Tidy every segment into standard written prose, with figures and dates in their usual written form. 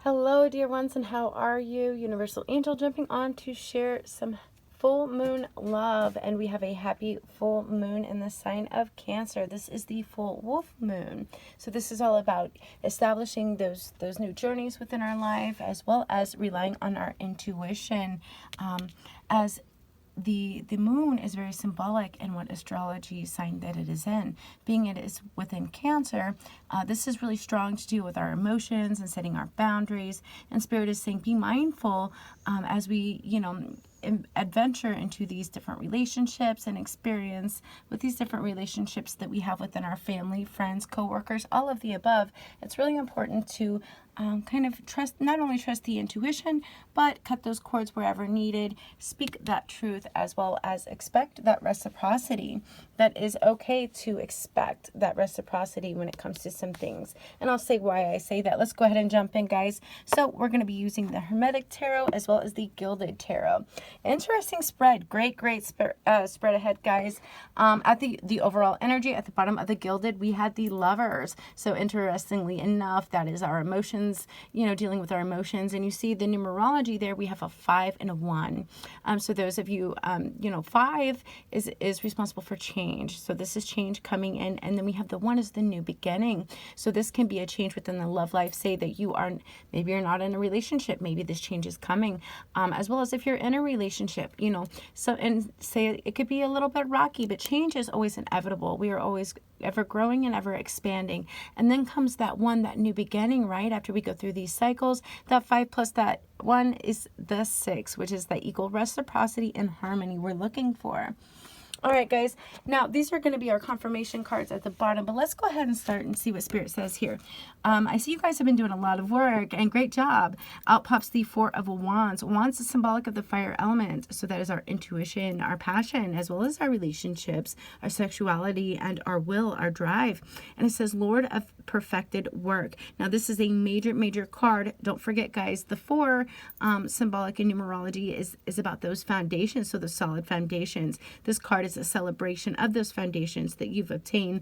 Hello, dear ones, and how are you? Universal Angel jumping on to share some full moon love, and we have a happy full moon in the sign of Cancer. This is the full wolf moon, so this is all about establishing those new journeys within our life, as well as relying on our intuition, as the moon is very symbolic in what astrology sign that it is in. Being it is within Cancer, this is really strong to do with our emotions and setting our boundaries. And Spirit is saying, be mindful as we, adventure into these different relationships and experience with these different relationships that we have within our family, friends, co-workers, all of the above. It's really important to kind of not only trust the intuition, but cut those cords wherever needed, speak that truth, as well as expect that reciprocity. That is okay to expect that reciprocity when it comes to some things. And I'll say why I say that. Let's go ahead and jump in, guys. So we're going to be using the Hermetic Tarot as well as the Gilded Tarot. Interesting spread. Great spread ahead, guys. At the overall energy, at the bottom of the Gilded, we had the Lovers. So interestingly enough, that is our emotions, dealing with our emotions. And you see the numerology there, we have a 5 and a 1. So those of you, 5 is responsible for change. So this is change coming in. And then we have the 1 is the new beginning. So this can be a change within the love life. Say that maybe you're not in a relationship. Maybe this change is coming. As well as if you're in a relationship, and say it could be a little bit rocky, but change is always inevitable. We are always ever growing and ever expanding. And then comes that new beginning, right? After we go through these cycles, that 5 plus that 1 is the 6, which is that equal reciprocity and harmony we're looking for. All right, guys. Now, these are going to be our confirmation cards at the bottom, but let's go ahead and start and see what Spirit says here. I see you guys have been doing a lot of work, and great job. Out pops the 4 of Wands. Wands is symbolic of the fire element, so that is our intuition, our passion, as well as our relationships, our sexuality, and our will, our drive. And it says, Lord of perfected work. Now, this is a major card. Don't forget, guys, the 4 symbolic in numerology is about those foundations, so the solid foundations. This card is a celebration of those foundations that you've obtained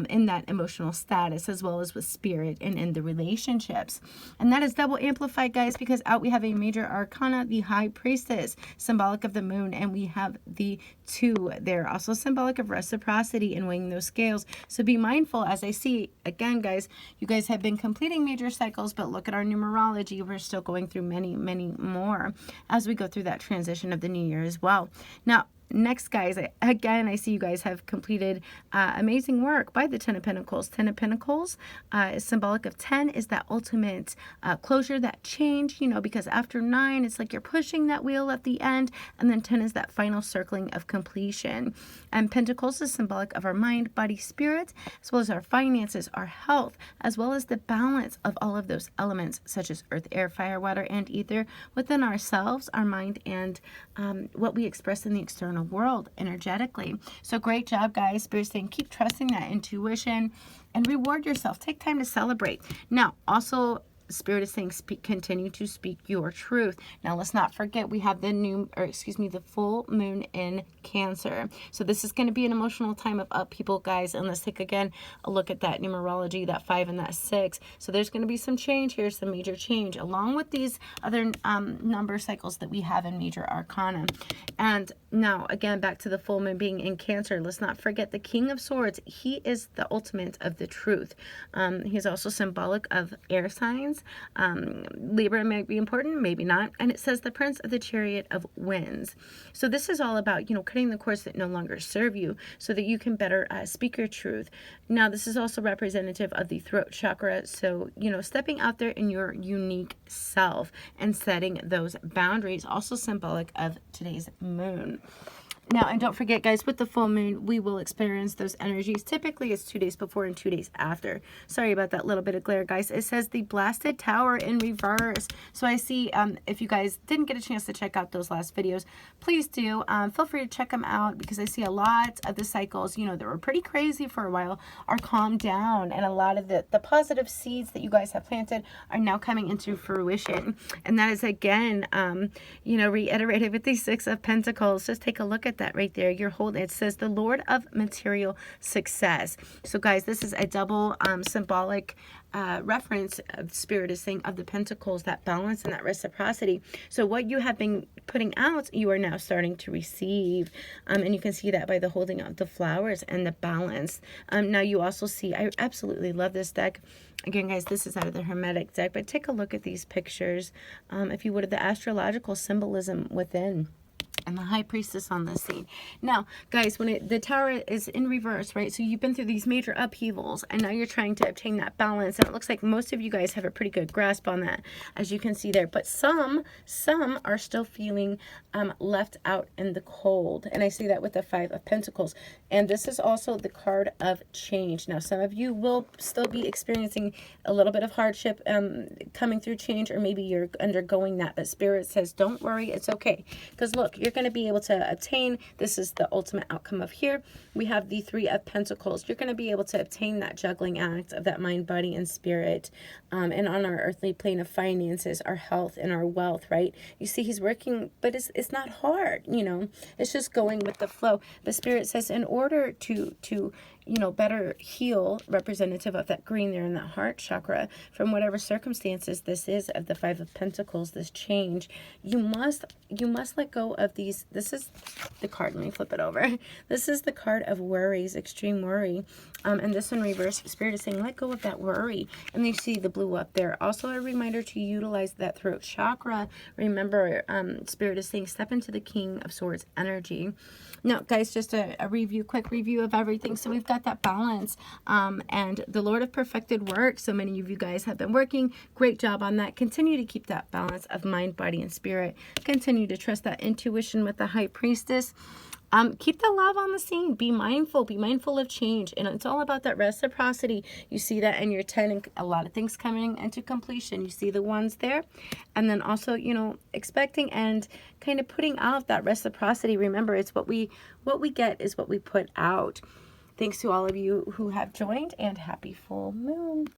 in that emotional status, as well as with spirit and in the relationships. And that is double amplified, guys, because out we have a major arcana, the High Priestess, symbolic of the moon, and we have the 2 there, also symbolic of reciprocity and weighing those scales. So be mindful, as I see, again, guys, you guys have been completing major cycles, but look at our numerology. We're still going through many more as we go through that transition of the new year as well. Now, next, guys, I see you guys have completed amazing work by the 10 of Pentacles. 10 of Pentacles is symbolic of 10 is that ultimate closure, that change, because after 9, it's like you're pushing that wheel at the end, and then 10 is that final circling of completion. And Pentacles is symbolic of our mind, body, spirit, as well as our finances, our health, as well as the balance of all of those elements, such as earth, air, fire, water, and ether, within ourselves, our mind, and what we express in the external world energetically. So great job, guys. Spirit saying keep trusting that intuition and reward yourself. Take time to celebrate. Now, also, Spirit is saying continue to speak your truth. Now, let's not forget we have the full moon in Cancer. So this is going to be an emotional time of upheaval, guys. And let's take again a look at that numerology, that 5 and that 6. So there's going to be some change here, some major change, along with these other number cycles that we have in major arcana. And now, again, back to the full moon being in Cancer. Let's not forget the King of Swords. He is the ultimate of the truth. He's also symbolic of air signs. Libra may be important, maybe not. And it says the Prince of the Chariot of Winds. So this is all about, cutting the cords that no longer serve you so that you can better speak your truth. Now, this is also representative of the throat chakra. So, stepping out there in your unique self and setting those boundaries, also symbolic of today's moon. Now, and don't forget, guys, with the full moon, we will experience those energies. Typically, it's 2 days before and 2 days after. Sorry about that little bit of glare, guys. It says the Blasted Tower in reverse. So I see if you guys didn't get a chance to check out those last videos, please do. Feel free to check them out because I see a lot of the cycles, that were pretty crazy for a while are calmed down. And a lot of the positive seeds that you guys have planted are now coming into fruition. And that is, again, reiterated with the 6 of Pentacles. Just take a look at at that right there. You're holding, it says the Lord of material success. So guys, this is a double symbolic reference. Spirit is saying of the pentacles, that balance and that reciprocity. So what you have been putting out, you are now starting to receive. And you can see that by the holding of the flowers and the balance. Now you also see, I absolutely love this deck. Again, guys, this is out of the Hermetic deck, but take a look at these pictures. If you would, of the astrological symbolism within. And the High Priestess on the scene. Now, guys, when the Tower is in reverse, right? So you've been through these major upheavals, and now you're trying to obtain that balance. And it looks like most of you guys have a pretty good grasp on that, as you can see there. But some are still feeling left out in the cold. And I see that with the Five of Pentacles. And this is also the card of change. Now, some of you will still be experiencing a little bit of hardship coming through change, or maybe you're undergoing that. But Spirit says, don't worry, it's okay. Because look, you're going to be able to obtain, this is the ultimate outcome of here. We have the Three of Pentacles. You're going to be able to obtain that juggling act of that mind, body, and spirit. And on our earthly plane of finances, our health, and our wealth, right? You see, he's working, but it's not hard, you know. It's just going with the flow. But Spirit says, in order to you know, better heal, representative of that green there in that heart chakra, from whatever circumstances this is of the Five of Pentacles, this change, you must let go of these. This is the card, let me flip it over. This is the card of worries, extreme worry. And this in reverse, Spirit is saying, let go of that worry. And you see the blue up there. Also a reminder to utilize that throat chakra. Remember, Spirit is saying, step into the King of Swords energy. Now, guys, just a review, quick review of everything. So we've got that balance and the Lord of perfected work. So many of you guys have been working. Great job on that. Continue to keep that balance of mind, body, and spirit. Continue to trust that intuition with the High Priestess. Keep the love on the scene. Be mindful of change. And it's all about that reciprocity. You see that in your 10, and a lot of things coming into completion. You see the ones there. And then also, you know, expecting and kind of putting out that reciprocity. Remember, it's what we get is what we put out. Thanks to all of you who have joined, and happy full moon.